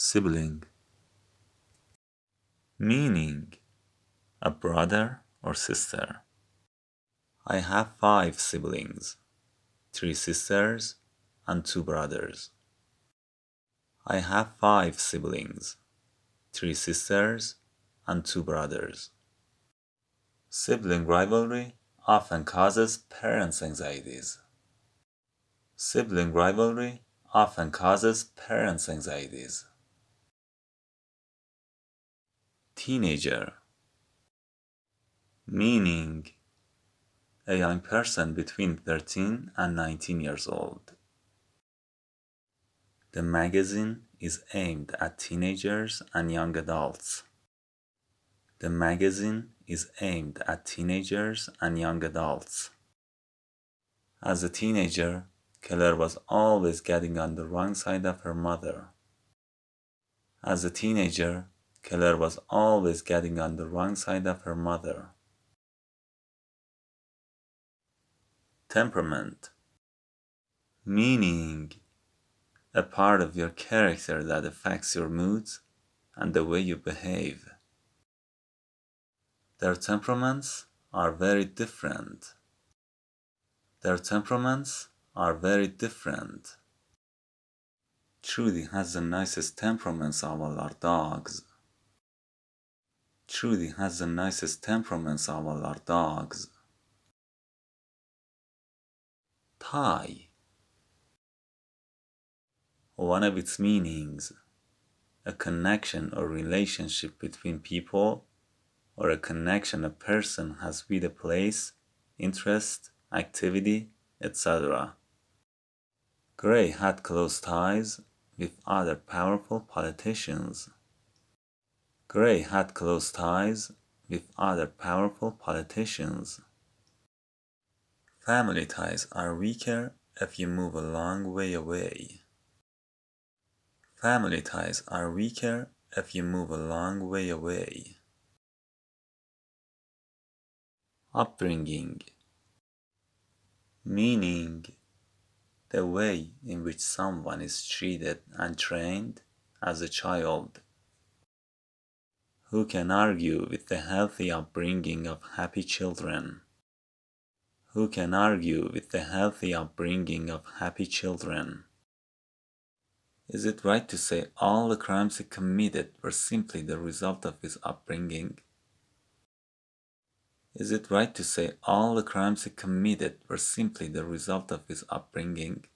Sibling. Meaning a brother or sister. I have 5 siblings, 3 sisters and 2 brothers. I have 5 siblings, 3 sisters and 2 brothers. Sibling rivalry often causes parents' anxieties. Sibling rivalry often causes parents' anxieties. Teenager. Meaning a young person between 13 and 19 years old. The magazine is aimed at teenagers and young adults. The magazine is aimed at teenagers and young adults. As a teenager, Clare was always getting on the wrong side of her mother. As a teenager, Clare was always getting on the wrong side of her mother. Temperament. Meaning a part of your character that affects your moods and the way you behave. Their temperaments are very different. Their temperaments are very different. Trudy has the nicest temperaments of all our dogs. Trudy has the nicest temperaments of all our dogs. Tie. One of its meanings, a connection or relationship between people, or a connection a person has with a place, interest, activity, etc. Gray had close ties with other powerful politicians. Gray had close ties with other powerful politicians. Family ties are weaker if you move a long way away. Family ties are weaker if you move a long way away. Upbringing. Meaning the way in which someone is treated and trained as a child. Who can argue with the healthy upbringing of happy children? Who can argue with the healthy upbringing of happy children? Is it right to say all the crimes he committed were simply the result of his upbringing? Is it right to say all the crimes he committed were simply the result of his upbringing?